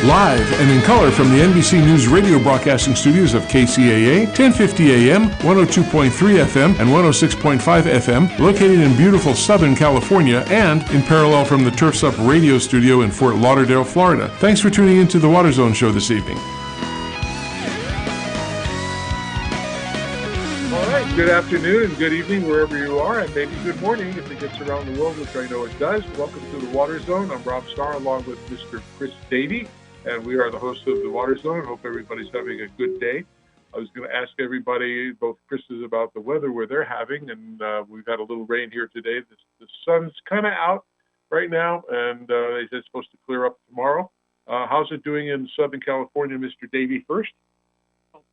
Live and in color from the NBC News radio broadcasting studios of KCAA, 1050 AM, 102.3 FM, and 106.5 FM, located in beautiful Southern California, and in parallel from the Turf's Up radio studio in Fort Lauderdale, Florida. Thanks for tuning in to the Water Zone show this evening. All right, good afternoon and good evening wherever you are, and maybe good morning if it gets around the world, which I know it does. Welcome to the Water Zone. I'm Rob Starr along with Mr. Chris Davey. And we are the hosts of the Water Zone. Hope everybody's having a good day. I was going to ask everybody, both Chris's, about the weather where they're having, and we've had a little rain here today. The sun's kind of out right now, and they said it's supposed to clear up tomorrow. How's it doing in Southern California, Mr. Davey first?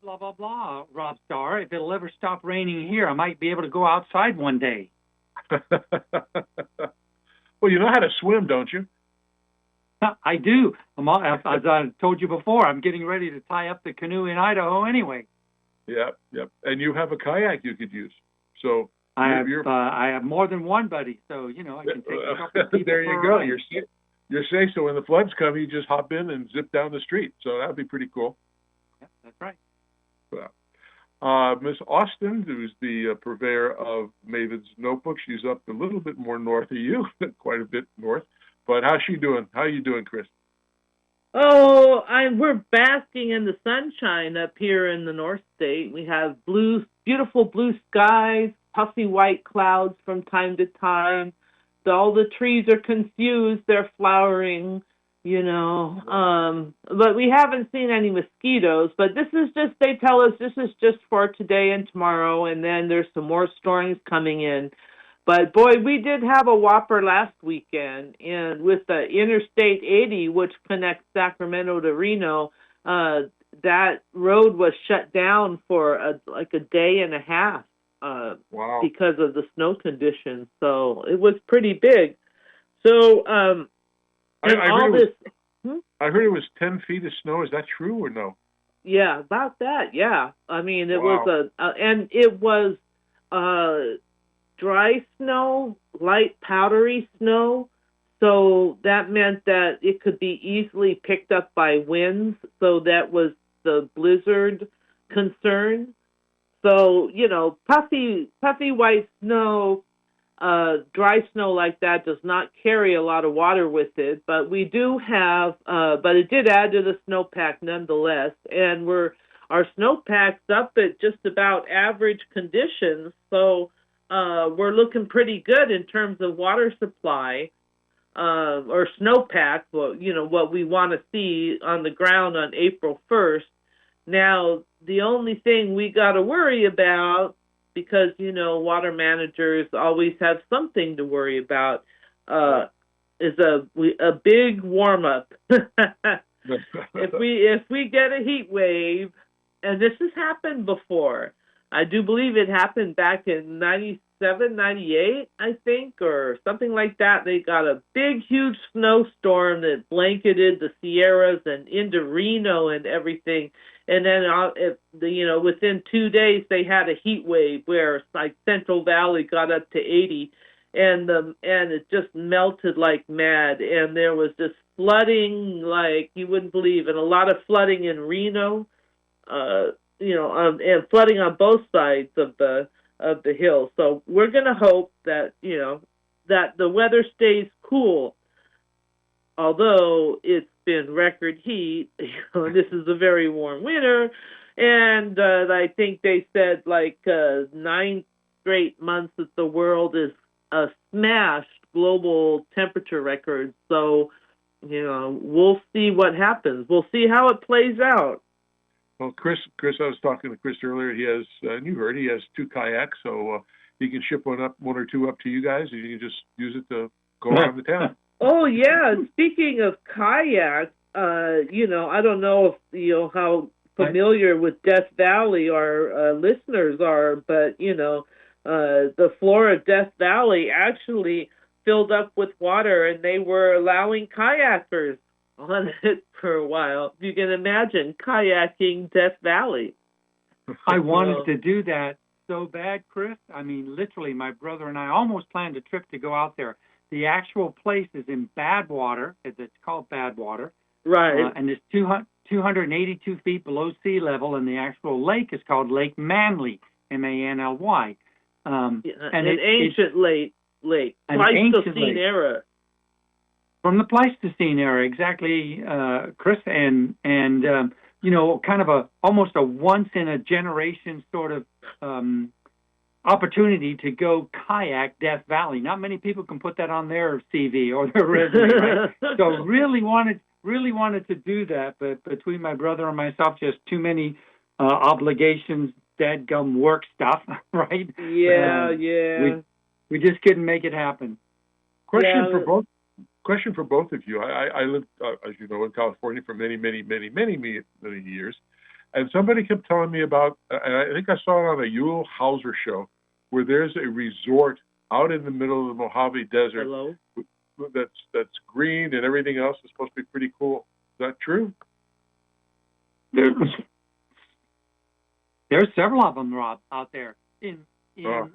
Blah, blah, blah, Rob Starr. If it'll ever stop raining here, I might be able to go outside one day. Well, you know how to swim, don't you? I do. As I told you before, I'm getting ready to tie up the canoe in Idaho anyway. Yep. And you have a kayak you could use. So I have more than one, buddy. So, I can take a couple of people. There you go. You're safe. So when the floods come, you just hop in and zip down the street. So that'd be pretty cool. Yeah, that's right. Miss Austin, who's the purveyor of Maven's Notebook, she's up a little bit more north of you, quite a bit north. But how's she doing? How are you doing, Chris? Oh, we're basking in the sunshine up here in the North State. We have beautiful blue skies, puffy white clouds from time to time. All the trees are confused. They're flowering, But we haven't seen any mosquitoes. But they tell us this is just for today and tomorrow, and then there's some more storms coming in. But, boy, we did have a whopper last weekend, and with the Interstate 80, which connects Sacramento to Reno, that road was shut down for a day and a half wow. because of the snow conditions. So it was pretty big. So I heard it was 10 feet of snow. Is that true or no? Yeah, about that, yeah. I mean, it Wow. was and it was dry snow, light powdery snow, so that meant that it could be easily picked up by winds, so that was the blizzard concern. So, puffy white snow, dry snow like that does not carry a lot of water with it, but we do have, but it did add to the snowpack nonetheless, and our snowpack's up at just about average conditions, so we're looking pretty good in terms of water supply or snowpack, what we want to see on the ground on April 1st. Now, the only thing we got to worry about, because, water managers always have something to worry about, is a big warm-up. If we get a heat wave, and this has happened before, I do believe it happened back in 97, 98, I think, or something like that. They got a big, huge snowstorm that blanketed the Sierras and into Reno and everything. And then, within 2 days, they had a heat wave where like Central Valley got up to 80, and it just melted like mad. And there was this flooding like you wouldn't believe, and a lot of flooding in Reno. And flooding on both sides of the hill. So we're going to hope that that the weather stays cool. Although it's been record heat, this is a very warm winter, and I think they said 9 straight months that the world is smashed global temperature records. So we'll see what happens. We'll see how it plays out. Well, Chris, I was talking to Chris earlier. He has, and you heard, he has 2 kayaks, so he can ship one or two up to you guys, and you can just use it to go around the town. Oh yeah. Speaking of kayaks, I don't know if how familiar with Death Valley our listeners are, but the floor of Death Valley actually filled up with water, and they were allowing kayakers on it for a while. You can imagine kayaking Death Valley. I wanted to do that so bad, Chris. I mean, literally, my brother and I almost planned a trip to go out there. The actual place is in Badwater. It's called Badwater. Right. And it's 282 feet below sea level, and the actual lake is called Lake Manly, Manly. An ancient lake, Pleistocene era. From the Pleistocene era, exactly, Chris, and kind of almost a once in a generation sort of opportunity to go kayak Death Valley. Not many people can put that on their CV or their resume, right? So really wanted to do that, but between my brother and myself, just too many obligations, dadgum work stuff, right? Yeah. We just couldn't make it happen. Question for both of you. I lived, as you know, in California for many years, and somebody kept telling me about, and I think I saw it on a Yule Hauser show, where there's a resort out in the middle of the Mojave Desert. Hello? That's green and everything else is supposed to be pretty cool. Is that true? There's several of them, Rob, out there. In the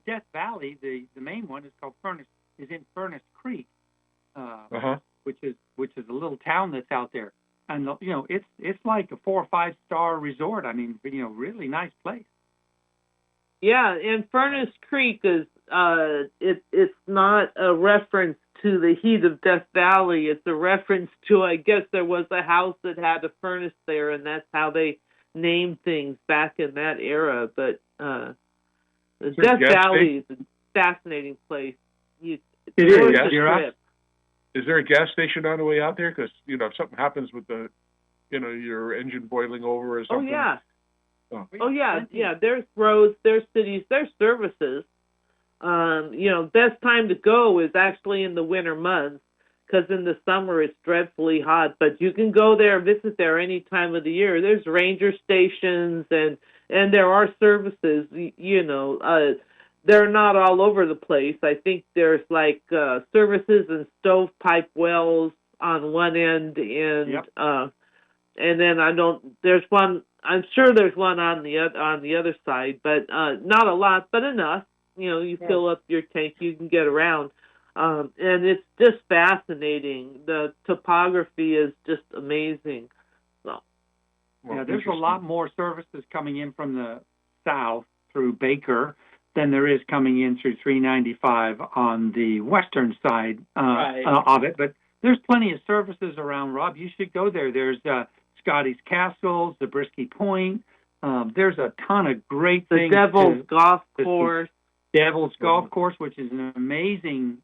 Death Valley, the main one is called Furnace Creek, which is a little town that's out there, and it's like a 4 or 5 star resort. I mean, really nice place. Yeah, and Furnace Creek is it's not a reference to the heat of Death Valley. It's a reference to, I guess, there was a house that had a furnace there, and that's how they named things back in that era. But Death Valley is a fascinating place. It is. Is there a gas station on the way out there? Because if something happens with your engine boiling over or something. Oh yeah. There's roads, there's cities, there's services. Best time to go is actually in the winter months, because in the summer it's dreadfully hot. But you can go there, visit there any time of the year. There's ranger stations and there are services. They're not all over the place. I think there's like services and stovepipe wells on one end, and then there's one. I'm sure there's one on the other side, but not a lot, but enough. You fill up your tank, you can get around, and it's just fascinating. The topography is just amazing. So, there's a lot more services coming in from the south through Baker than there is coming in through 395 on the western side of it. But there's plenty of services around, Rob. You should go there. There's Scotty's Castles, Zabriskie Point. There's a ton of great things. The Devil's Golf Course. Devil's Golf Course, which is an amazing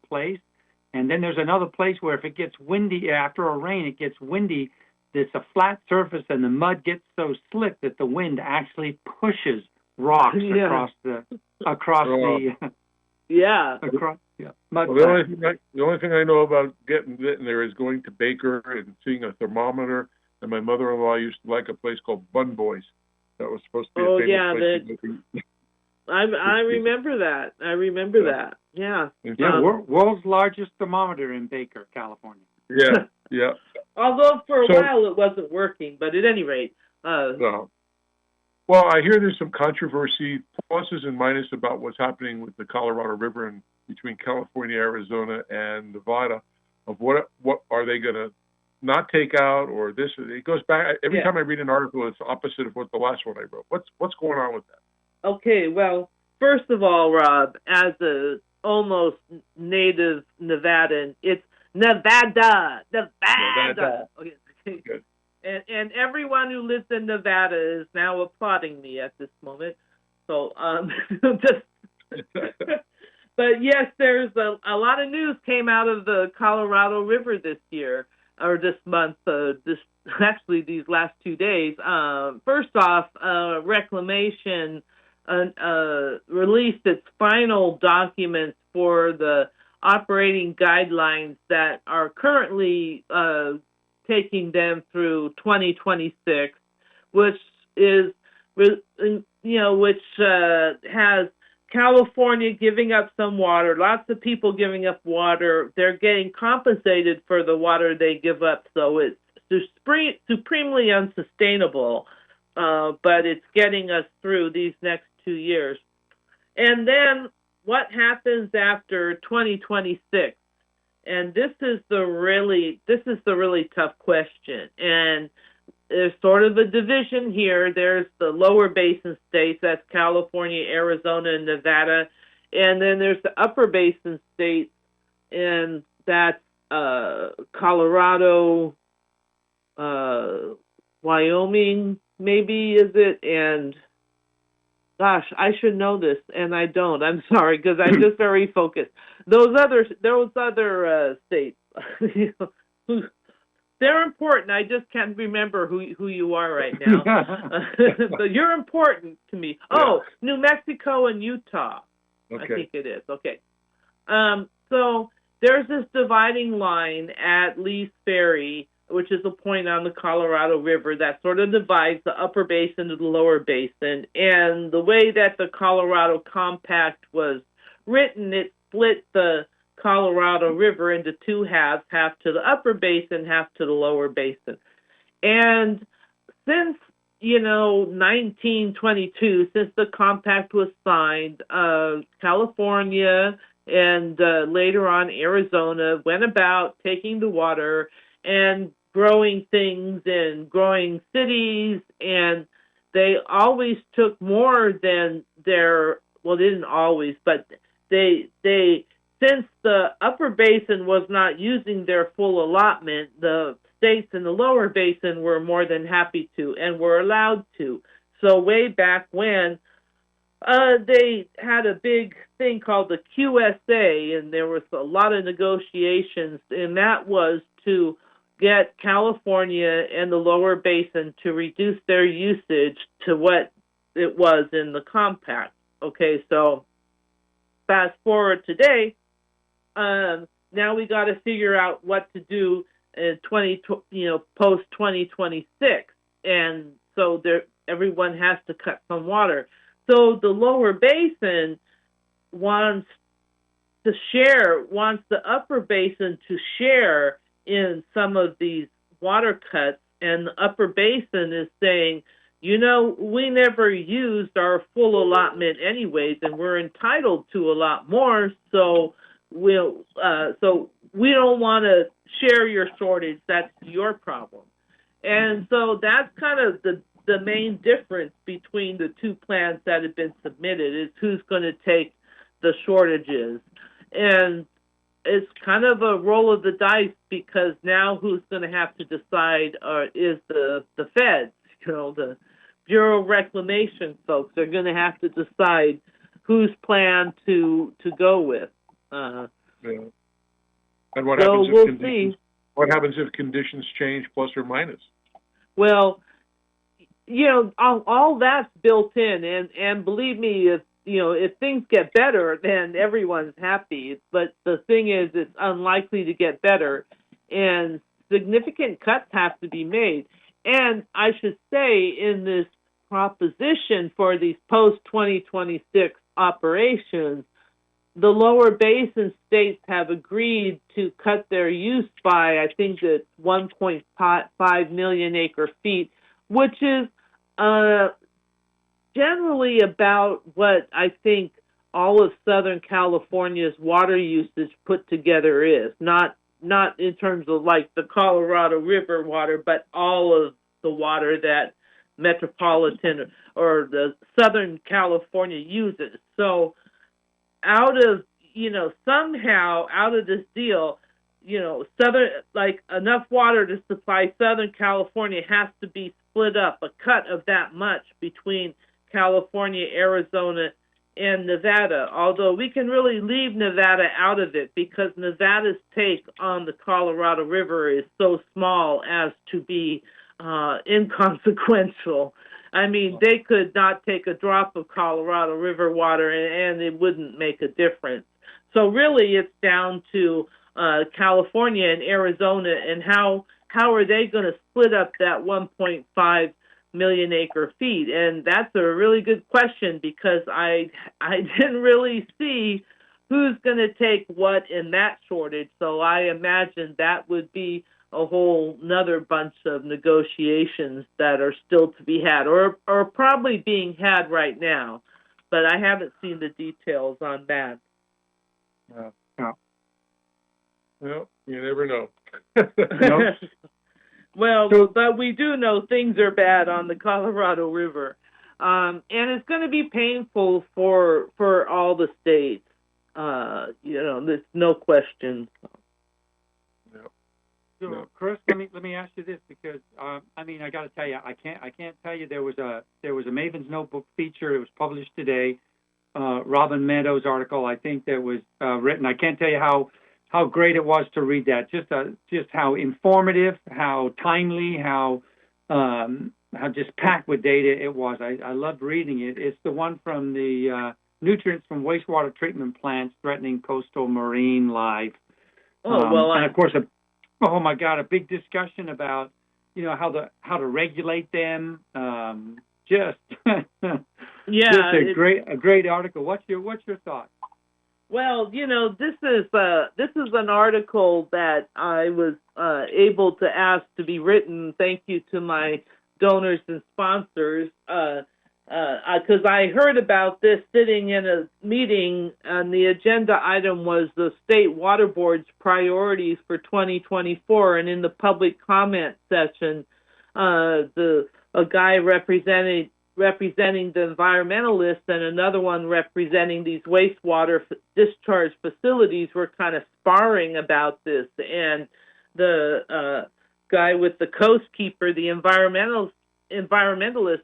place. And then there's another place where if it gets windy, after a rain, it gets windy. It's a flat surface, and the mud gets so slick that the wind actually pushes rocks across the mud. Well, the only thing I know about getting there is going to Baker and seeing a thermometer. And my mother-in-law used to like a place called Bun Boys. That was supposed to be a famous place. I remember that. Yeah. World's largest thermometer in Baker, California. Yeah. Although for a while it wasn't working, but at any rate. No. Well, I hear there's some controversy, pluses and minuses, about what's happening with the Colorado River and between California, Arizona, and Nevada. Of what are they going to not take out, or this? It goes back every time I read an article. It's opposite of what the last one I wrote. What's going on with that? Okay, well, first of all, Rob, as a almost native Nevadan, it's Nevada. Okay. Good. And everyone who lives in Nevada is now applauding me at this moment. So, but yes, there's a lot of news came out of the Colorado River this year, or this month, these last 2 days. First off, Reclamation released its final documents for the operating guidelines that are currently taking them through 2026, which has California giving up some water, lots of people giving up water. They're getting compensated for the water they give up, so it's supremely unsustainable, but it's getting us through these next 2 years. And then what happens after 2026? And this is the really tough question. And there's sort of a division here. There's the lower basin states, that's California, Arizona, and Nevada. And then there's the upper basin states, and that's Colorado, Wyoming, maybe, is it? And gosh, I should know this, and I don't. I'm sorry, because I'm just very focused. Those other states, they're important. I just can't remember who you are right now. But you're important to me. Oh, New Mexico and Utah. Okay. I think it is. Okay. So there's this dividing line at Lee's Ferry, which is a point on the Colorado River that sort of divides the upper basin to the lower basin. And the way that the Colorado Compact was written, it split the Colorado River into two halves, half to the upper basin, half to the lower basin. And since 1922, since the compact was signed, California and later on Arizona went about taking the water and growing things and growing cities, and they always took more than they didn't always, but they since the upper basin was not using their full allotment, the states in the lower basin were more than happy to and were allowed to. So way back when, they had a big thing called the QSA, and there was a lot of negotiations, and that was to get California and the lower basin to reduce their usage to what it was in the compact. Okay, so fast forward today, now we got to figure out what to do in post 2026, and so everyone has to cut some water. So the lower basin wants the upper basin to share in some of these water cuts, and the upper basin is saying, we never used our full allotment anyways, and we're entitled to a lot more, so we don't want to share your shortage. That's your problem. And so that's kind of the main difference between the two plans that have been submitted, is who's going to take the shortages. And it's kind of a roll of the dice, because now who's going to have to decide is the feds, the Bureau of Reclamation folks are going to have to decide whose plan to go with. And what happens What happens if conditions change, plus or minus? Well, all that's built in, and believe me, if things get better, then everyone's happy. But the thing is, it's unlikely to get better, and significant cuts have to be made. And I should say, in this proposition for these post-2026 operations, the lower basin states have agreed to cut their use by, I think it's 1.5 million acre feet, which is generally about what I think all of Southern California's water usage put together is. Not in terms of like the Colorado River water, but all of the water that metropolitan or the Southern California uses. So somehow out of this deal, enough water to supply Southern California has to be split up, a cut of that much between California, Arizona, and Nevada, although we can really leave Nevada out of it because Nevada's take on the Colorado River is so small as to be inconsequential. I mean, they could not take a drop of Colorado River water and it wouldn't make a difference. So really it's down to California and Arizona, and how are they going to split up that 1.5 million acre feet? And that's a really good question, because I didn't really see who's going to take what in that shortage. So I imagine that would be a whole nother bunch of negotiations that are still to be had, or probably being had right now. But I haven't seen the details on that. Yeah. Well, you never know. Nope. Well, but we do know things are bad on the Colorado River, and it's going to be painful for all the states. There's no question. Yep. So, Yep. Chris, let me ask you this, because I got to tell you, I can't tell you, there was a Maven's Notebook feature. It was published today. Robin Meadows' article, I think, that was written. I can't tell you how great it was to read that. Just how informative, how timely, how just packed with data it was. I loved reading it. It's the one from the nutrients from wastewater treatment plants threatening coastal marine life. And of course, oh my God, a big discussion about how to regulate them. Just a great article. What's your thought? Well, this is an article that I was able to ask to be written. Thank you to my donors and sponsors, because I heard about this sitting in a meeting, and the agenda item was the state water board's priorities for 2024. And in the public comment section, a guy representing the environmentalists and another one representing these wastewater discharge facilities were kind of sparring about this. And the guy with the coast keeper, the environmentalist,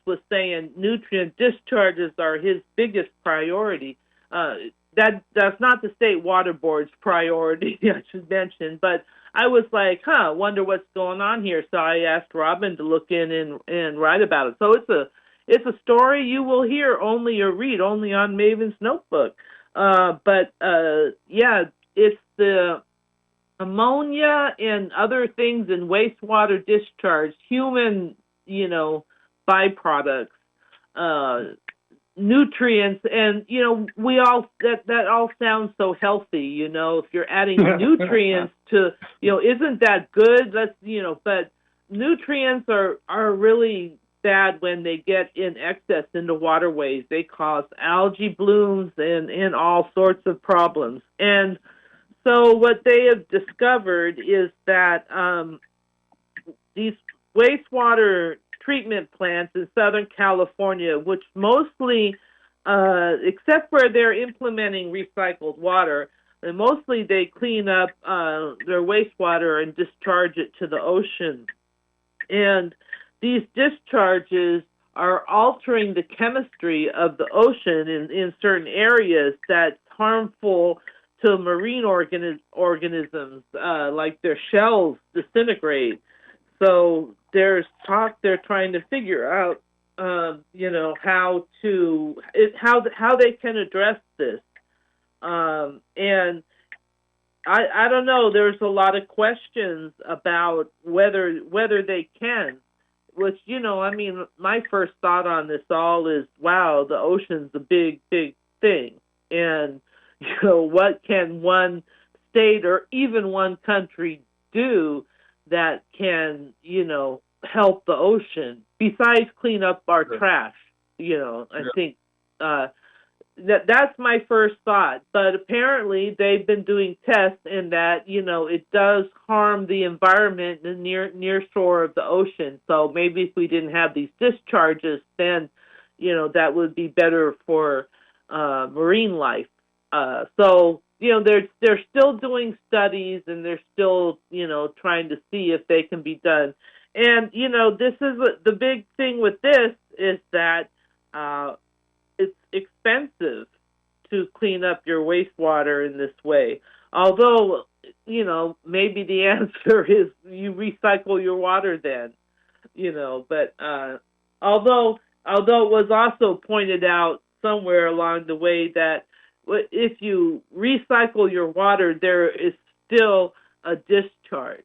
was saying nutrient discharges are his biggest priority. That's not the state water board's priority, I should mention, but I was like, wonder what's going on here. So I asked Robin to look in and write about it. So it's a story you will hear only or read only on Maven's Notebook. It's the ammonia and other things in wastewater discharge, human, byproducts, nutrients, and we all that all sounds so healthy. If you're adding nutrients to, isn't that good? But nutrients are really bad when they get in excess into waterways. They cause algae blooms and all sorts of problems. And so what they have discovered is that these wastewater treatment plants in Southern California, which mostly, except where they're implementing recycled water, and mostly they clean up their wastewater and discharge it to the ocean. And these discharges are altering the chemistry of the ocean in certain areas that's harmful to marine organisms, like their shells disintegrate. So there's talk they're trying to figure out, how they can address this. And I don't know. There's a lot of questions about whether they can. Which, my first thought on this all is, wow, the ocean's a big, big thing. And, what can one state or even one country do that can, help the ocean besides clean up our trash? I think that's my first thought. But apparently they've been doing tests in that, it does harm the environment in the near shore of the ocean. So maybe if we didn't have these discharges, then, that would be better for marine life. So they're still doing studies, and they're still, trying to see if they can be done. And, this is the big thing with this is that it's expensive to clean up your wastewater in this way. Although, maybe the answer is you recycle your water then, but although it was also pointed out somewhere along the way that if you recycle your water, there is still a discharge.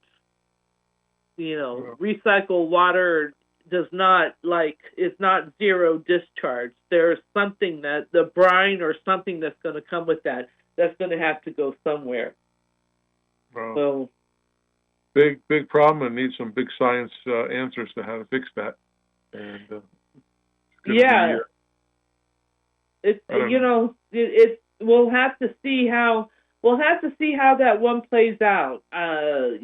Recycled water it's not zero discharge. There's something that the brine or something that's going to come with that's going to have to go somewhere. Wow. So big problem, and need some big science answers to how to fix that. And we'll have to see how we'll have to see how that one plays out. I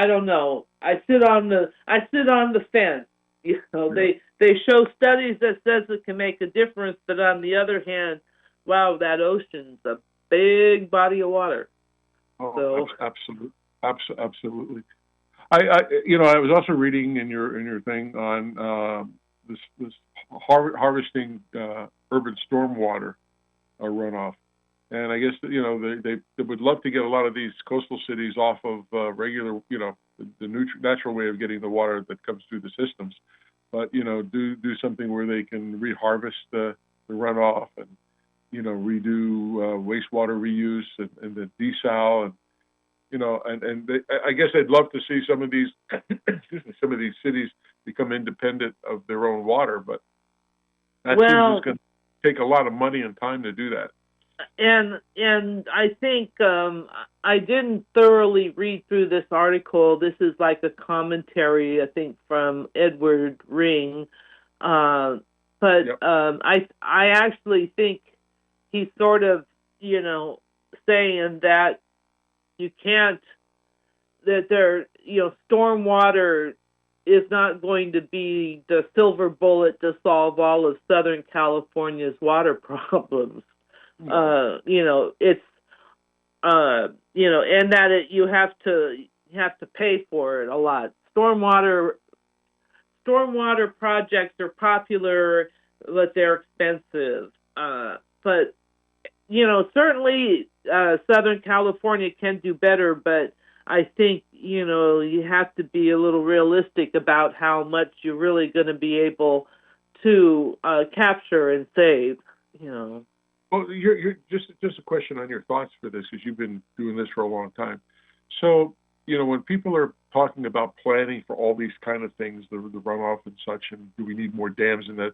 don't know. I sit on the fence. They show studies that says it can make a difference, but on the other hand, wow, that ocean's a big body of water. Oh, So absolutely. I was also reading in your thing on this harvesting urban stormwater runoff, and I guess they would love to get a lot of these coastal cities off of regular the natural way of getting the water that comes through the systems, but do something where they can reharvest the runoff and redo wastewater reuse and the desal I guess I'd love to see some of these some of these cities become independent of their own water, but that seems it's going to take a lot of money and time to do that. And I think I didn't thoroughly read through this article. This is like a commentary, I think, from Edward Ring, but yep. I actually think he's sort of saying that you can't, that stormwater is not going to be the silver bullet to solve all of Southern California's water problems. It's and that you have to pay for it a lot. Stormwater projects are popular, but they're expensive. But certainly Southern California can do better, but I think you have to be a little realistic about how much you're really going to be able to capture and save. Well, you're just a question on your thoughts for this, because you've been doing this for a long time. So, when people are talking about planning for all these kind of things, the runoff and such, and do we need more dams and that,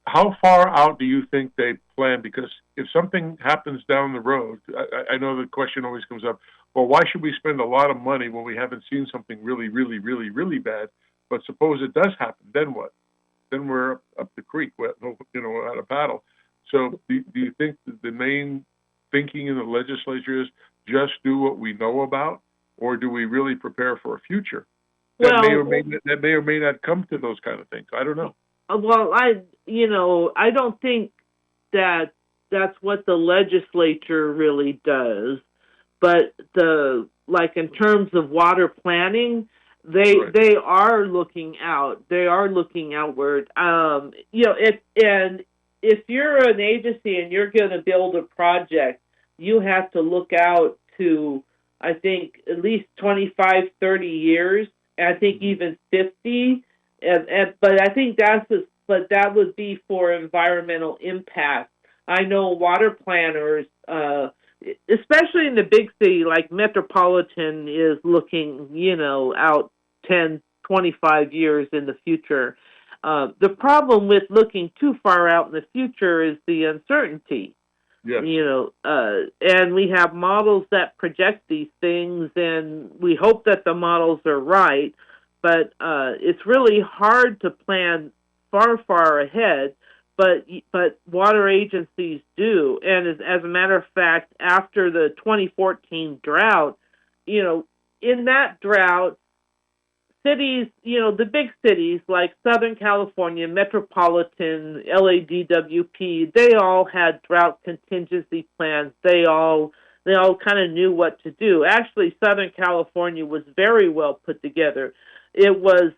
how far out do you think they plan? Because if something happens down the road, I know the question always comes up, well, why should we spend a lot of money when we haven't seen something really, really, really, really bad? But suppose it does happen, then what? Then we're up the creek, at a paddle. So do you think that the main thinking in the legislature is just do what we know about, or do we really prepare for a future that may or may not come to those kind of things? I don't know. Well, I don't think that that's what the legislature really does, but in terms of water planning, they are looking out. They are looking outward. If you're an agency and you're going to build a project, you have to look out to, I think, at least 25, 30 years. I think even 50. But I think that would be for environmental impact. I know water planners, especially in the big city like Metropolitan, is looking, out 10, 25 years in the future. The problem with looking too far out in the future is the uncertainty. Yes. And we have models that project these things, and we hope that the models are right, but it's really hard to plan far ahead, but water agencies do. And as a matter of fact, after the 2014 drought, in that drought, cities, the big cities like Southern California, Metropolitan, LADWP, they all had drought contingency plans. They all kind of knew what to do. Actually, Southern California was very well put together. It was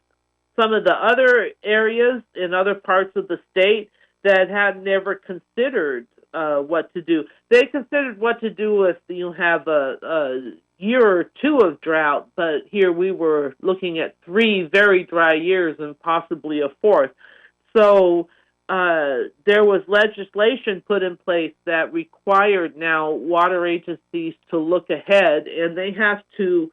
some of the other areas in other parts of the state that had never considered what to do. They considered what to do if you have a year or two of drought, but here we were looking at 3 very dry years and possibly a 4th. So there was legislation put in place that required now water agencies to look ahead, and they have to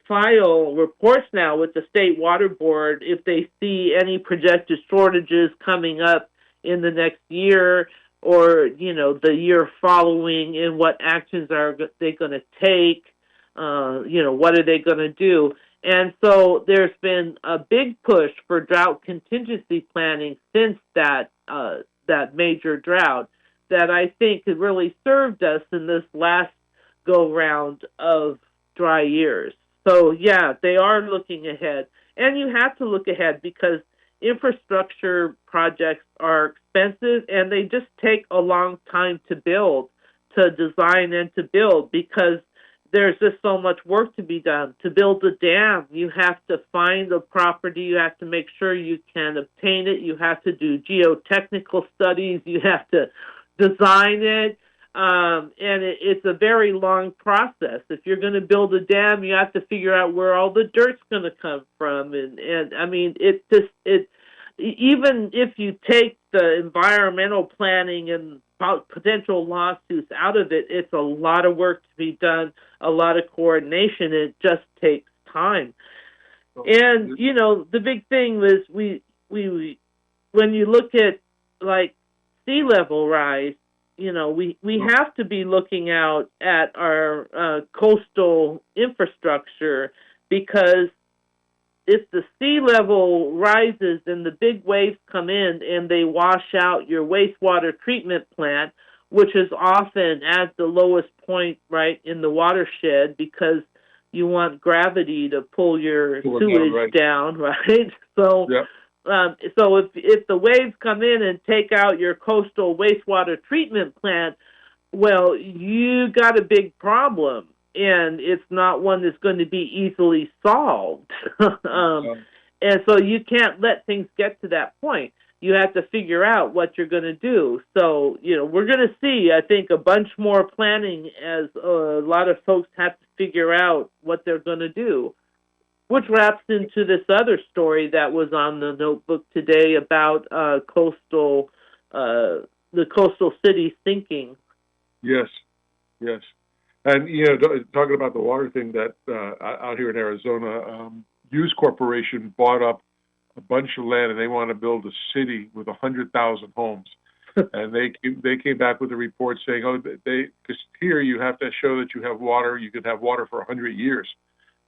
file reports now with the State Water Board if they see any projected shortages coming up in the next year or, the year following, and what actions are they going to take, what are they going to do. And so there's been a big push for drought contingency planning since that major drought. that I think has really served us in this last go round of dry years. So yeah, they are looking ahead. And you have to look ahead because infrastructure projects are expensive and they just take a long time to build, to design and to build, because there's just so much work to be done. To build a dam, you have to find the property, you have to make sure you can obtain it, you have to do geotechnical studies, you have to design it, and it's a very long process. If you're going to build a dam, you have to figure out where all the dirt's going to come from, and I mean, even if you take the environmental planning and potential lawsuits out of it, it's a lot of work to be done, a lot of coordination. It just takes time. And you know, the big thing was we when you look at like sea level rise, you know, we have to be looking out at our coastal infrastructure, because if the sea level rises and the big waves come in and they wash out your wastewater treatment plant, which is often at the lowest point right in the watershed because you want gravity to pull your sewage down, right? So, so if the waves come in and take out your coastal wastewater treatment plant, well, you got a big problem. And it's not one that's going to be easily solved. And so you can't let things get to that point. You have to figure out what you're going to do. So, you know, we're going to see, I think, a bunch more planning as a lot of folks have to figure out what they're going to do, which wraps into this other story that was on the notebook today about the coastal cities thinking. Yes. And, you know, talking about the water thing, that out here in Arizona, Hughes Corporation bought up a bunch of land, and they want to build a city with 100,000 homes. And they came back with a report saying, because here you have to show that you have water. You could have water for 100 years.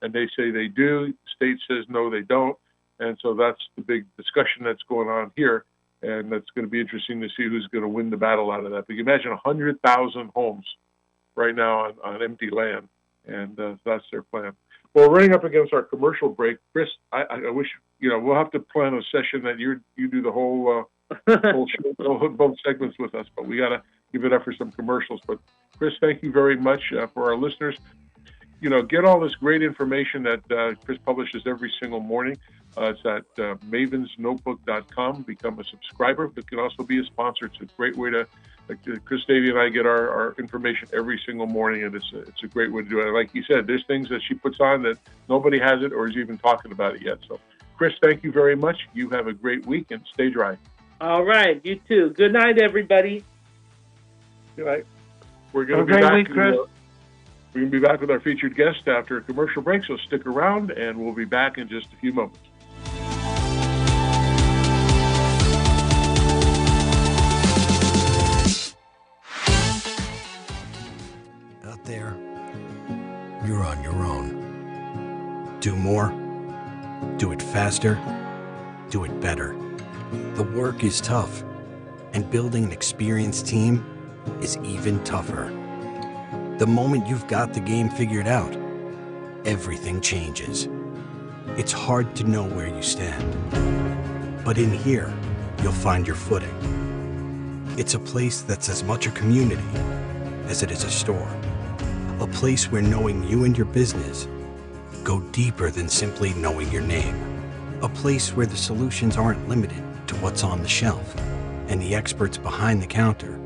And they say they do. The state says, no, they don't. And so that's the big discussion that's going on here. And that's going to be interesting to see who's going to win the battle out of that. But you imagine 100,000 homes right now on empty land, and that's their plan. Well, we're running up against our commercial break. Chris, I wish, you know, we'll have to plan a session that you do the whole show, both segments with us, but we got to give it up for some commercials. But Chris, thank you very much for our listeners. You know, get all this great information that Chris publishes every single morning. It's at mavensnotebook.com. Become a subscriber. It can also be a sponsor. It's a great way to, Chris Davey and I get our information every single morning, and it's a great way to do it. Like you said, there's things that she puts on that nobody has it or is even talking about it yet. So, Chris, thank you very much. You have a great week, and stay dry. All right, you too. Good night, everybody. Good night. We're going to be back. We're going to be back with our featured guest after a commercial break, so stick around, and we'll be back in just a few moments. Out there, you're on your own. Do more, do it faster, do it better. The work is tough, and building an experienced team is even tougher. The moment you've got the game figured out, everything changes. It's hard to know where you stand. But in here, you'll find your footing. It's a place that's as much a community as it is a store. A place where knowing you and your business go deeper than simply knowing your name. A place where the solutions aren't limited to what's on the shelf, and the experts behind the counter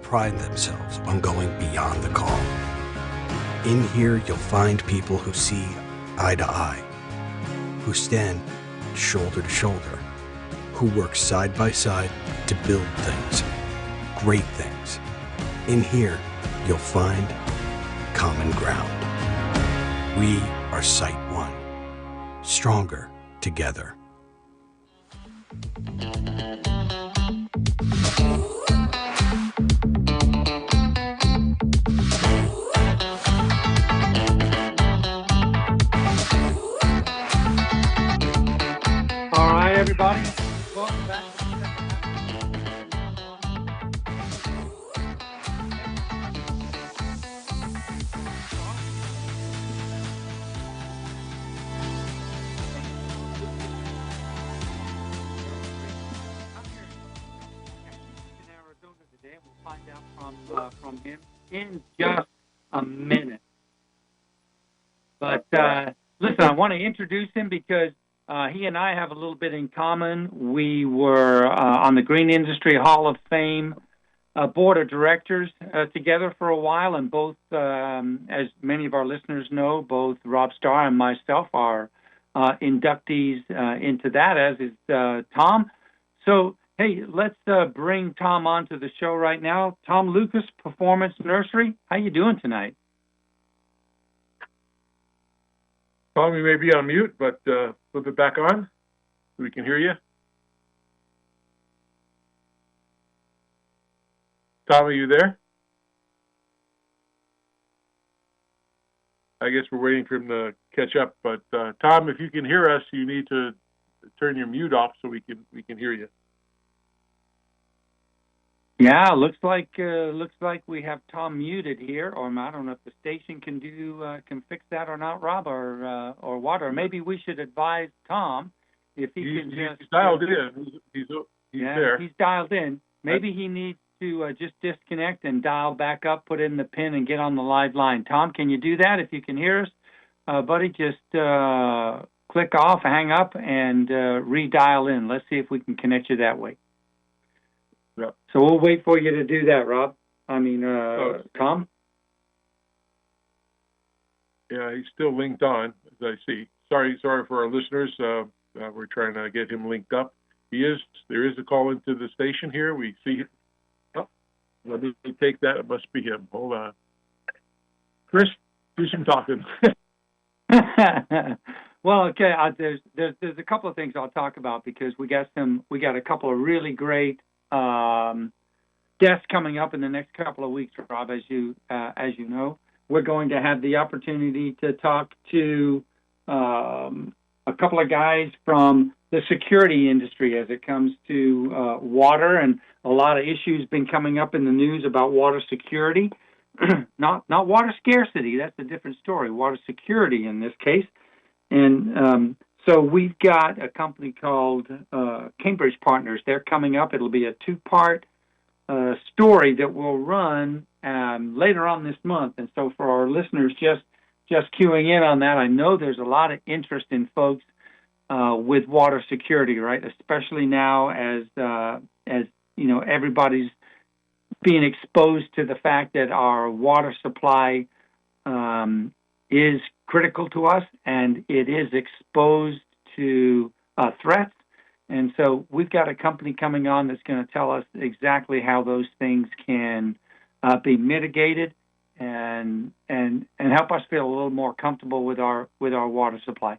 pride themselves on going beyond the call. In here, you'll find people who see eye to eye, who stand shoulder to shoulder, who work side by side to build things, great things. In here, you'll find common ground. We are Site One, stronger together. All right, everybody. Welcome back. from him in just a minute. But listen, I want to introduce him because he and I have a little bit in common. We were on the Green Industry Hall of Fame board of directors together for a while, and both, as many of our listeners know, both Rob Starr and myself are inductees into that, as is Tom. So, hey, let's bring Tom onto the show right now. Tom Lucas, Performance Nursery. How you doing tonight? Tom, you may be on mute, but flip it back on so we can hear you. Tom, are you there? I guess we're waiting for him to catch up. But Tom, if you can hear us, you need to turn your mute off so we can hear you. Yeah, looks like we have Tom muted here, or I don't know if the station can fix that or not, Rob, or what, or maybe we should advise Tom if he's dialed in. He's there. He's dialed in. Maybe he needs to just disconnect and dial back up, put in the pin, and get on the live line. Tom, can you do that if you can hear us? Buddy, just click off, hang up, and redial in. Let's see if we can connect you that way. Yep. So we'll wait for you to do that, Rob. Tom? Yeah, he's still linked on, as I see. Sorry for our listeners. We're trying to get him linked up. There is a call into the station here. We see it. Oh, let me take that. It must be him. Hold on. Chris, do some talking. Well, okay. There's a couple of things I'll talk about because we got a couple of really great guests coming up in the next couple of weeks, Rob. As you know, we're going to have the opportunity to talk to a couple of guys from the security industry as it comes to water, and a lot of issues been coming up in the news about water security. not water scarcity. That's a different story. Water security in this case. And so we've got a company called Cambridge Partners. They're coming up. It'll be a two-part story that will run later on this month. And so for our listeners, just queuing in on that, I know there's a lot of interest in folks with water security, right? Especially now as you know, everybody's being exposed to the fact that our water supply is critical to us, and it is exposed to threats. And so we've got a company coming on that's going to tell us exactly how those things can be mitigated and help us feel a little more comfortable with our water supply.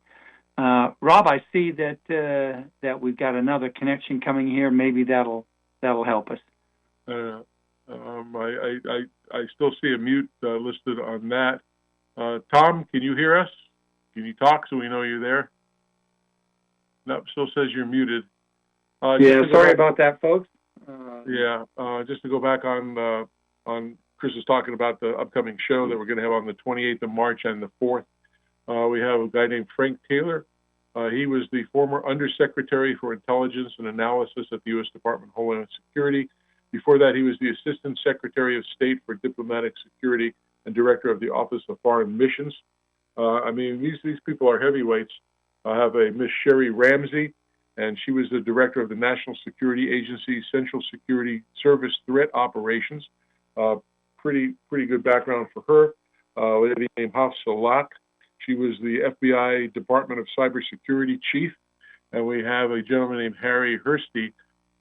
Rob, I see that we've got another connection coming here. Maybe that'll help us. I still see a mute listed on that. Tom, can you hear us? Can you talk so we know you're there? No, still says you're muted. Sorry about that, folks. Just to go back on Chris is talking about the upcoming show that we're going to have on the 28th of March and the 4th. We have a guy named Frank Taylor. He was the former Undersecretary for Intelligence and Analysis at the U.S. Department of Homeland Security. Before that, he was the Assistant Secretary of State for Diplomatic Security and Director of the Office of Foreign Missions. These people are heavyweights. I have a Miss Sherry Ramsey, and she was the Director of the National Security Agency Central Security Service Threat Operations. Pretty good background for her. A lady named Hafsalat. She was the FBI Department of Cybersecurity Chief. And we have a gentleman named Harry Hursty,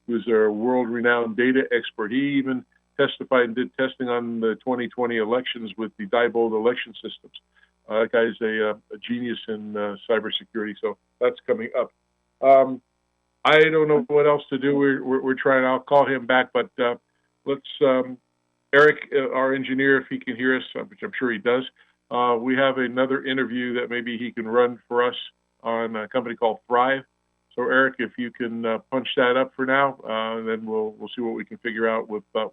who's a world-renowned data expert. He even testified and did testing on the 2020 elections with the Diebold election systems. That guy's a genius in cybersecurity, so that's coming up. I don't know what else to do. We're trying. I'll call him back, but let's Eric, our engineer, if he can hear us, which I'm sure he does. We have another interview that maybe he can run for us on a company called Thrive. So Eric, if you can punch that up for now, then we'll see what we can figure out with Tom.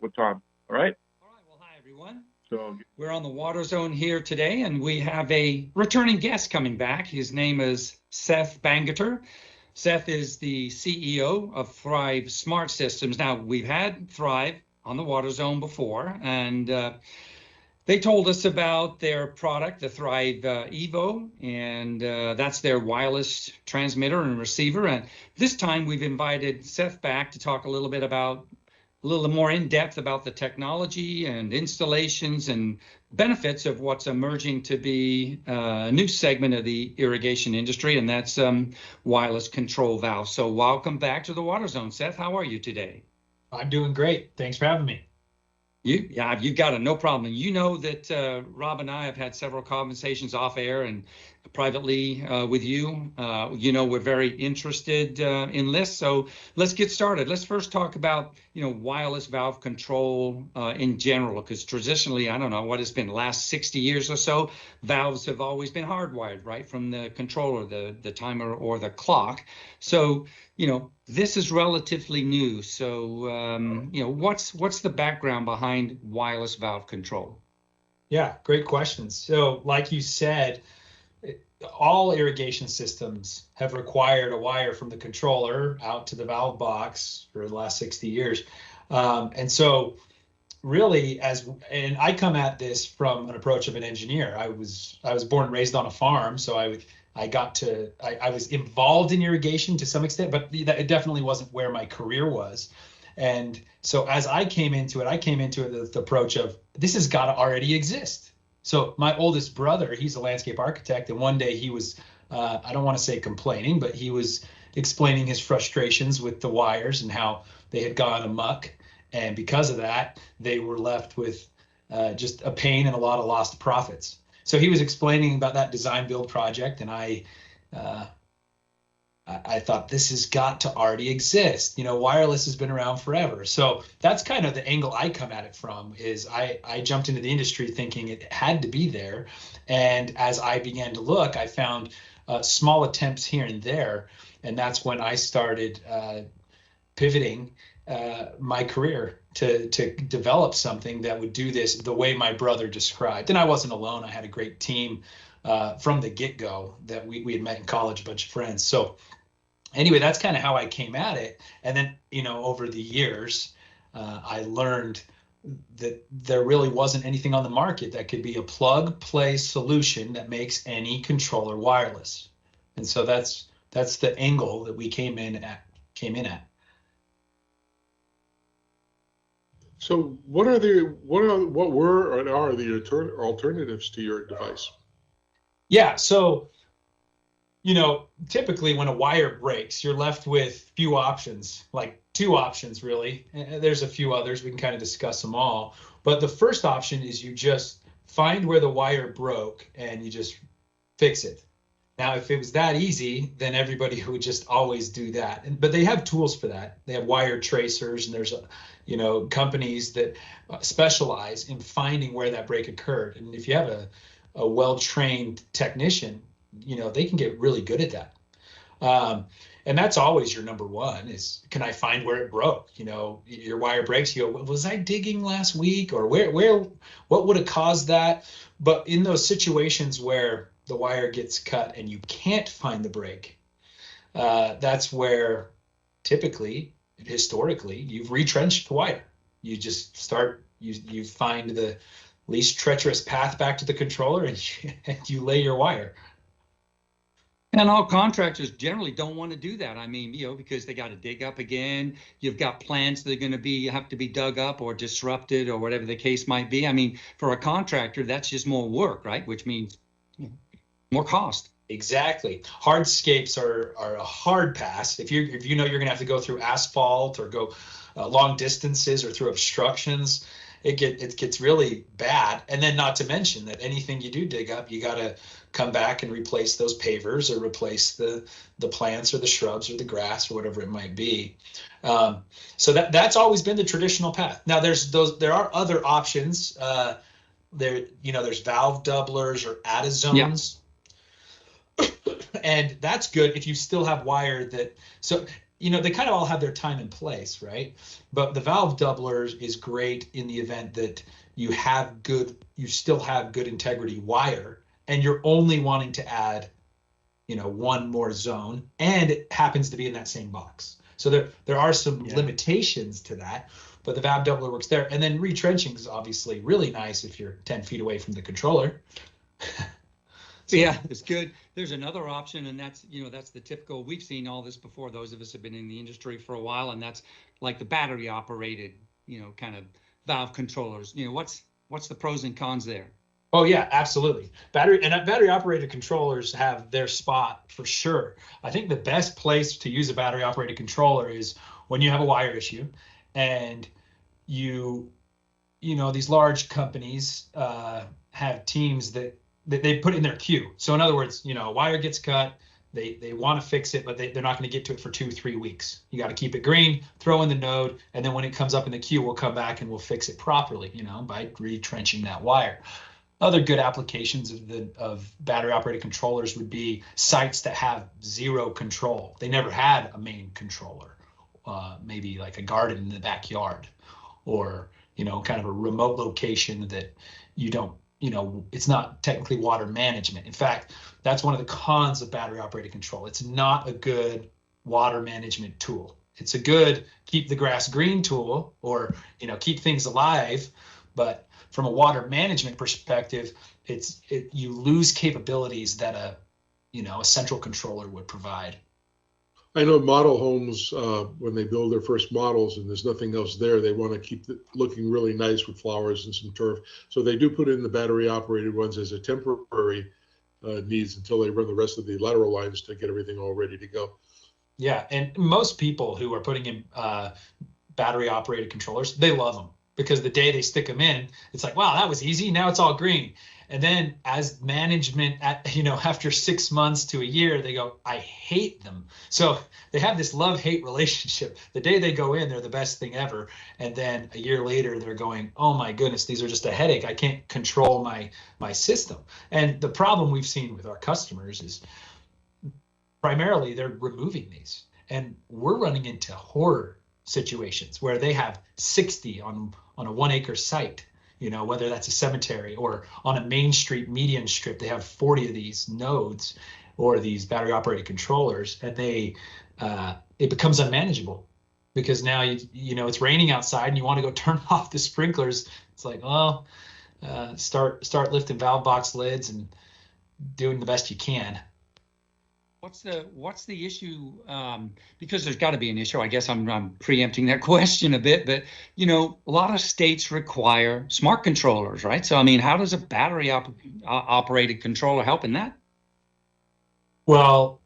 All right? All right. Well, hi, everyone. So we're on the Water Zone here today, and we have a returning guest coming back. His name is Seth Bangeter. Seth is the CEO of Thrive Smart Systems. Now, we've had Thrive on the Water Zone before, and they told us about their product, the Thrive Evo, and that's their wireless transmitter and receiver. And this time we've invited Seth back to talk a little bit about, a little more in depth about the technology and installations and benefits of what's emerging to be a new segment of the irrigation industry, and that's wireless control valves. So welcome back to the Water Zone, Seth. How are you today? I'm doing great. Thanks for having me. You got it, no problem. You know that Rob and I have had several conversations off air and privately with you. You know, we're very interested in this. So let's get started. Let's first talk about, wireless valve control in general, because traditionally, I don't know what it's been, the last 60 years or so, valves have always been hardwired, right, from the controller, the timer or the clock. So, this is relatively new. So, what's the background behind wireless valve control? Yeah, great questions. So like you said, all irrigation systems have required a wire from the controller out to the valve box for the last 60 years. And so really, and I come at this from an approach of an engineer. I was born and raised on a farm, so I was involved in irrigation to some extent, but it definitely wasn't where my career was. And so as I came into it with the approach of, this has got to already exist. So my oldest brother, he's a landscape architect, and one day he was, I don't want to say complaining, but he was explaining his frustrations with the wires and how they had gone amok. And because of that, they were left with just a pain and a lot of lost profits. So he was explaining about that design build project, and I thought, this has got to already exist. Wireless has been around forever. So that's kind of the angle I come at it from, is I jumped into the industry thinking it had to be there. And as I began to look, I found small attempts here and there. And that's when I started pivoting my career to develop something that would do this the way my brother described. And I wasn't alone. I had a great team from the get-go that we had met in college, a bunch of friends. So anyway, that's kind of how I came at it. And then, over the years, I learned that there really wasn't anything on the market that could be a plug-play solution that makes any controller wireless. And so that's the angle that we came in at. So what were and are the alternatives to your device? Yeah, so typically when a wire breaks, you're left with few options, like two options really. There's a few others, we can kind of discuss them all. But the first option is you just find where the wire broke and you just fix it. Now, if it was that easy, then everybody would just always do that. But they have tools for that. They have wire tracers, and there's companies that specialize in finding where that break occurred. And if you have a well-trained technician, they can get really good at that. And that's always your number one, is, can I find where it broke? Your wire breaks, you go, was I digging last week, or what would have caused that? But in those situations where the wire gets cut and you can't find the break, that's where typically, historically, you've retrenched the wire. You just you find the least treacherous path back to the controller, and you lay your wire. And all contractors generally don't want to do that. I mean, because they got to dig up again. You've got plants that are going to have to be dug up or disrupted or whatever the case might be. I mean, for a contractor, that's just more work, right? Which means more cost. Exactly. Hardscapes are a hard pass. If you're going to have to go through asphalt or go long distances or through obstructions, it gets really bad. And then not to mention that anything you do dig up, you got to come back and replace those pavers or replace the plants or the shrubs or the grass or whatever it might be. So that's always been the traditional path. Now there are other options. There's valve doublers or add-a-zones. Yeah. And that's good if you still have wire that, so they kind of all have their time and place, right? But the valve doublers is great in the event that you still have good integrity wire, and you're only wanting to add, one more zone, and it happens to be in that same box. So there are some limitations to that, but the valve doubler works there. And then retrenching is obviously really nice if you're 10 feet away from the controller. Yeah, it's good. There's another option, and that's the typical. We've seen all this before. Those of us have been in the industry for a while, and that's like the battery operated, kind of valve controllers. What's the pros and cons there? Oh yeah, absolutely. Battery operated controllers have their spot for sure. I think the best place to use a battery operated controller is when you have a wire issue, and these large companies have teams that they put in their queue. So in other words, a wire gets cut, they want to fix it, but they're not going to get to it for 2-3 weeks. You got to keep it green, throw in the node, and then when it comes up in the queue, we'll come back and we'll fix it properly, by retrenching that wire. Other good applications of battery operated controllers would be sites that have zero control. They never had a main controller, maybe like a garden in the backyard, or kind of a remote location that you don't, it's not technically water management. In fact, that's one of the cons of battery operated control. It's not a good water management tool. It's a good keep the grass green tool, or keep things alive, but from a water management perspective, you lose capabilities that a central controller would provide. I know model homes, when they build their first models and there's nothing else there, they want to keep it looking really nice with flowers and some turf. So they do put in the battery operated ones as a temporary needs until they run the rest of the lateral lines to get everything all ready to go. Yeah, and most people who are putting in battery operated controllers, they love them, because the day they stick them in, it's like, wow, that was easy. Now it's all green. And then as management, after 6 months to a year, they go, I hate them. So they have this love-hate relationship. The day they go in, they're the best thing ever. And then a year later, they're going, oh my goodness, these are just a headache. I can't control my system. And the problem we've seen with our customers is primarily they're removing these. And we're running into horror situations where they have 60 on a 1 acre site, whether that's a cemetery or on a main street median strip. They have 40 of these nodes or these battery operated controllers, and it becomes unmanageable, because now it's raining outside and you want to go turn off the sprinklers. It's like, well, start lifting valve box lids and doing the best you can. What's the issue? Because there's got to be an issue. I guess I'm preempting that question a bit, but a lot of states require smart controllers, right? So I mean, how does a battery operated controller help in that? Well,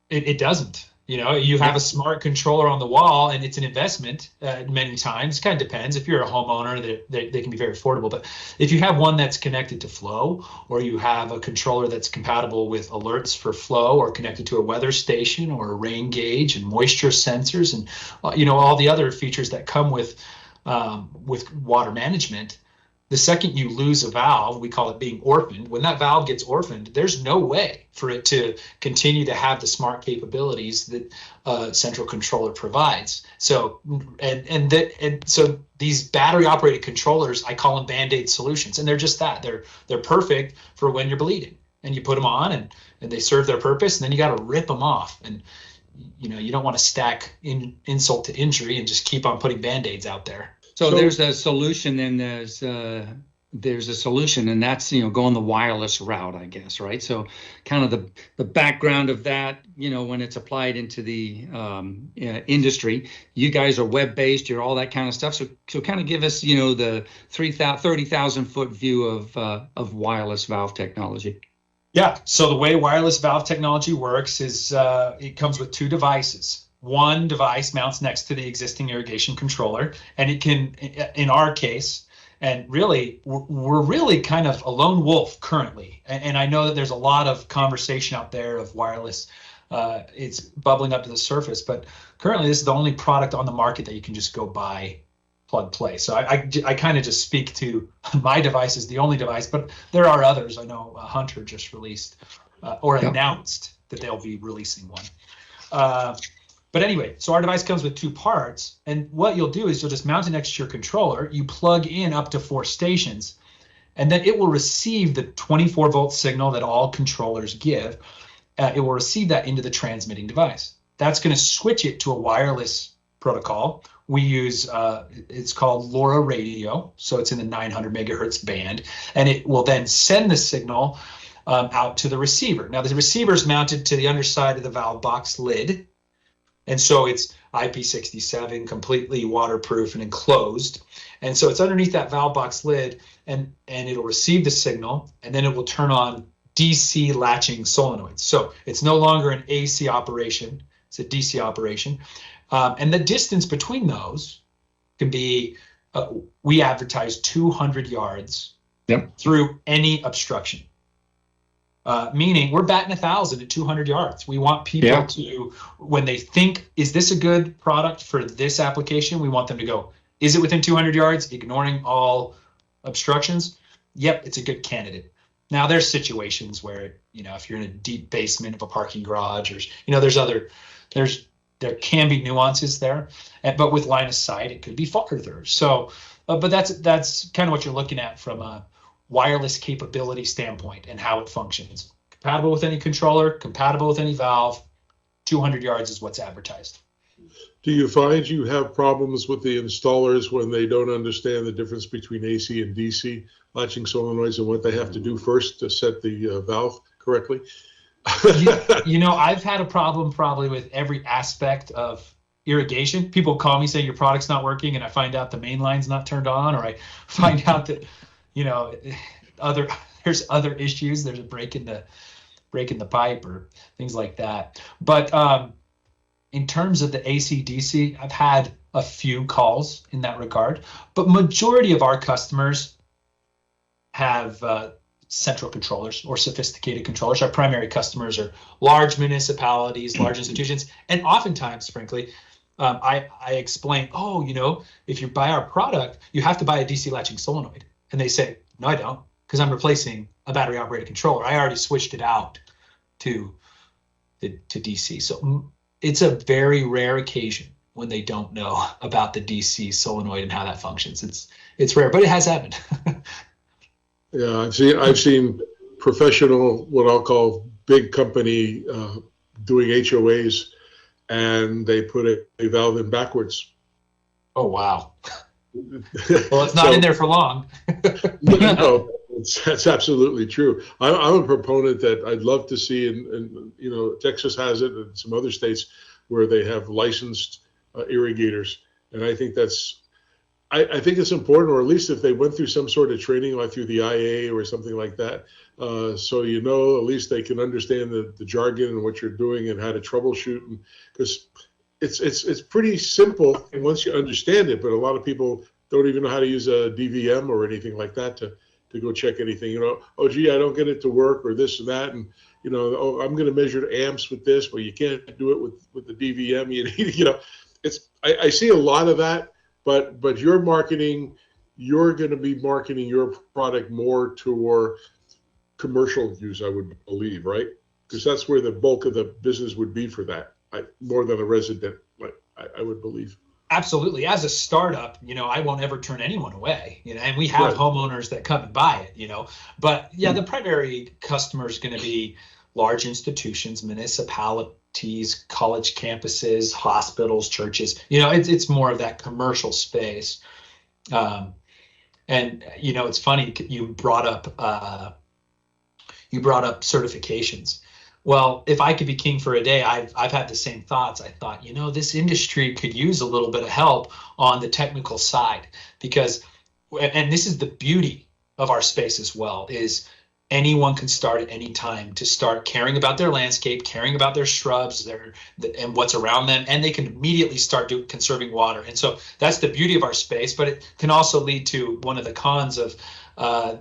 it doesn't. You have a smart controller on the wall, and it's an investment many times. It kind of depends. If you're a homeowner, they can be very affordable. But if you have one that's connected to flow, or you have a controller that's compatible with alerts for flow, or connected to a weather station or a rain gauge and moisture sensors, and all the other features that come with water management, the second you lose a valve, we call it being orphaned. When that valve gets orphaned, there's no way for it to continue to have the smart capabilities that a central controller provides. So, so these battery operated controllers, I call them Band-Aid solutions, and they're just that. They're perfect for when you're bleeding, and you put them on, and they serve their purpose, and then you got to rip them off. And you don't want to stack insult to injury and just keep on putting Band-Aids out there. So there's a solution, and there's a solution, and that's going the wireless route, I guess, right? So kind of the background of that, when it's applied into the industry, you guys are web based, you're all that kind of stuff. So kind of give us the 30,000 foot view of wireless valve technology. Yeah. So the way wireless valve technology works is it comes with two devices. One device mounts next to the existing irrigation controller, and it can, in our case, and really, we're really kind of a lone wolf currently. And I know that there's a lot of conversation out there of wireless. It's bubbling up to the surface, but currently this is the only product on the market that you can just go buy, plug, play. So I kind of just speak to my device as the only device, but there are others. I know Hunter just released or announced that they'll be releasing one. But anyway, so our device comes with two parts, and what you'll do is you'll just mount it next to your controller. You plug in up to 4 stations, and then it will receive the 24 volt signal that all controllers give. It will receive that into the transmitting device. That's going to switch it to a wireless protocol, we use, it's called LoRa radio. So it's in the 900 megahertz band, and it will then send the signal out to the receiver. Now, the receiver is mounted to the underside of the valve box lid. And so it's IP67, completely waterproof and enclosed. And so it's underneath that valve box lid, and it'll receive the signal, and then it will turn on DC latching solenoids. So it's no longer an AC operation, it's a DC operation. And the distance between those can be, we advertise 200 yards through any obstruction. Meaning we're batting 1,000 at 200 yards. We want people to, when they think, is this a good product for this application? We want them to go, is it within 200 yards, ignoring all obstructions? Yep, it's a good candidate. Now there's situations where, if you're in a deep basement of a parking garage, or, there can be nuances there, but with line of sight, it could be farther. So, but that's kind of what you're looking at from a wireless capability standpoint and how it functions. Compatible with any controller, compatible with any valve, 200 yards is what's advertised. Do you find you have problems with the installers when they don't understand the difference between AC and DC latching solenoids and what they have to do first to set the valve correctly? I've had a problem probably with every aspect of irrigation. People call me saying your product's not working, and I find out the main line's not turned on, or I find out that there's other issues. There's a break in the pipe or things like that. But in terms of the AC DC, I've had a few calls in that regard. But majority of our customers have central controllers or sophisticated controllers. Our primary customers are large municipalities, large institutions, and oftentimes, frankly, I explain, if you buy our product, you have to buy a DC latching solenoid. And they say, no, I don't, because I'm replacing a battery operated controller. I already switched it out to DC. So it's a very rare occasion when they don't know about the DC solenoid and how that functions. It's rare, but it has happened. Yeah, I've seen professional, what I'll call big company doing HOAs, and they put a valve in backwards. Oh, wow. Well, it's not in there for long. No, that's absolutely true. I'm a proponent that I'd love to see, and Texas has it, and some other states where they have licensed irrigators, and I think I think it's important, or at least if they went through some sort of training, like through the IA or something like that, so at least they can understand the jargon and what you're doing and how to troubleshoot, because it's pretty simple once you understand it, but a lot of people don't even know how to use a DVM or anything like that to go check anything. Oh, gee, I don't get it to work, or this and that, and I'm going to measure amps with this. Well, you can't do it with the DVM. I see a lot of that, but your marketing, you're going to be marketing your product more toward commercial use, I would believe, right? Because that's where the bulk of the business would be for that. More than a resident, I would believe. Absolutely. As a startup, I won't ever turn anyone away, and we have homeowners that come and buy it, but the primary customer is going to be large institutions, municipalities, college campuses, hospitals, churches. It's more of that commercial space. And it's funny, you brought up certifications. Well, if I could be king for a day, I've had the same thoughts. I thought, this industry could use a little bit of help on the technical side, because, and this is the beauty of our space as well, is anyone can start at any time to start caring about their landscape, caring about their shrubs, and what's around them, and they can immediately start conserving water. And so that's the beauty of our space, but it can also lead to one of the cons of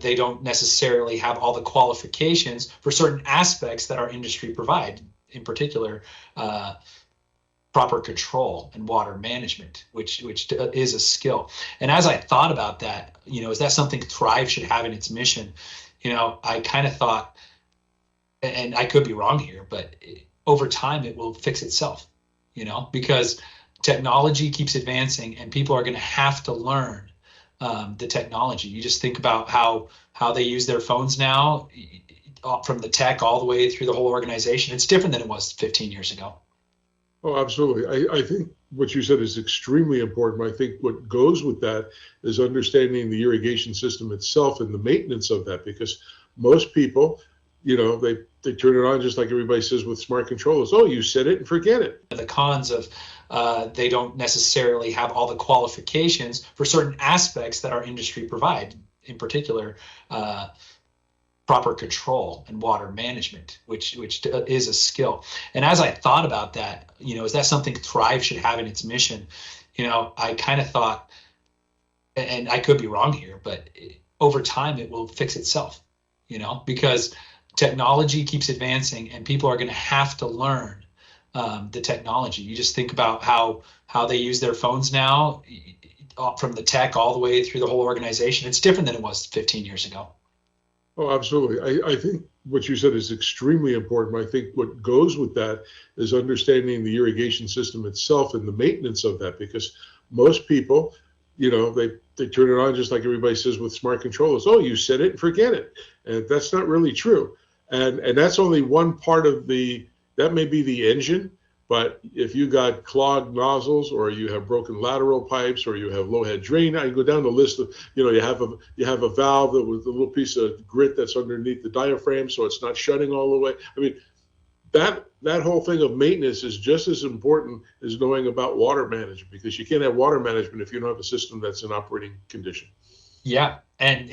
they don't necessarily have all the qualifications for certain aspects that our industry provide, in particular, proper control and water management, which is a skill. And as I thought about that, is that something Thrive should have in its mission? I kind of thought, and I could be wrong here, but over time it will fix itself, because technology keeps advancing and people are going to have to learn the technology. You just think about how they use their phones now, from the tech all the way through the whole organization. It's different than it was 15 years ago. Oh, absolutely. I think what you said is extremely important. I think what goes with that is understanding the irrigation system itself and the maintenance of that, because most people, they turn it on just like everybody says with smart controllers. Oh, you set it and forget it. The cons of they don't necessarily have all the qualifications for certain aspects that our industry provide, in particular, proper control and water management, which is a skill. And as I thought about that, is that something Thrive should have in its mission? I kind of thought, and I could be wrong here, but over time it will fix itself, because technology keeps advancing and people are going to have to learn the technology. You just think about how they use their phones now, from the tech all the way through the whole organization. It's different than it was 15 years ago. Oh, absolutely. I think what you said is extremely important. I think what goes with that is understanding the irrigation system itself and the maintenance of that, because most people, they turn it on just like everybody says with smart controllers. Oh, you set it and forget it. And that's not really true. And that's only one part of that may be the engine. But if you got clogged nozzles, or you have broken lateral pipes, or you have low head drain, I go down the list of, you have a valve that with a little piece of grit that's underneath the diaphragm, so it's not shutting all the way. I mean, that whole thing of maintenance is just as important as knowing about water management, because you can't have water management if you don't have a system that's in operating condition. Yeah, and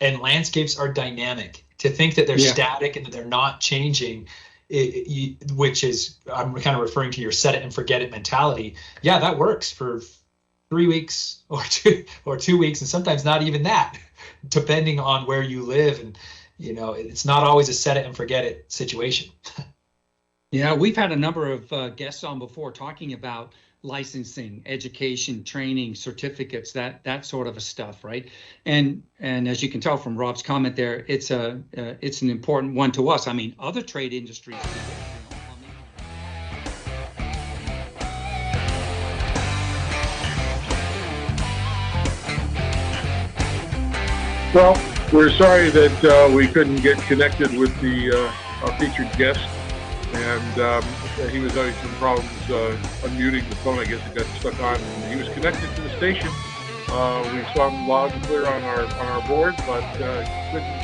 landscapes are dynamic. To think that they're static and that they're not changing, which is, I'm kind of referring to your set it and forget it mentality. Yeah, that works for 3 weeks or 2 weeks, and sometimes not even that, depending on where you live. And it's not always a set it and forget it situation. Yeah, we've had a number of guests on before talking about licensing, education, training, certificates, that sort of a stuff, right? And as you can tell from Rob's comment there, it's an important one to us. I mean, other trade industries. Well, we're sorry that we couldn't get connected with our featured guest, and he was having some problems unmuting the phone. I guess it got stuck on. He was connected to the station. We saw him loud and clear on our board, but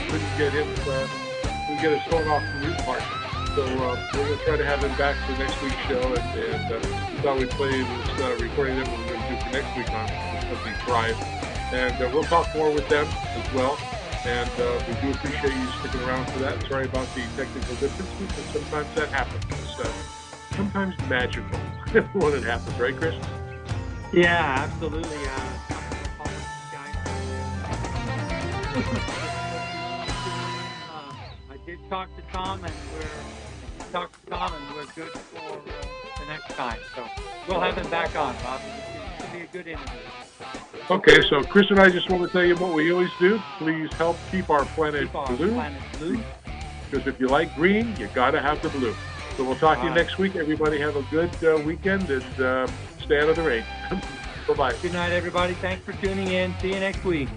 couldn't get him. Couldn't get his phone off the mute part. So we're going to try to have him back for next week's show, and we thought we'd play this recording that we're going to do for next week on this company Thrive, and we'll talk more with them as well. And we do appreciate you sticking around for that. Sorry about the technical differences, but sometimes that happens. It's sometimes magical when it happens, right, Chris? Yeah, absolutely. I did talk to Tom, and we're good for the next time. So we'll have him back on, Rob. It'll be a good interview. Okay, so Chris and I just want to tell you what we always do. Please help keep our planet blue. Because if you like green, you got to have the blue. So we'll talk to you next week. Everybody have a good weekend, and stay out of the rain. Bye-bye. Good night, everybody. Thanks for tuning in. See you next week.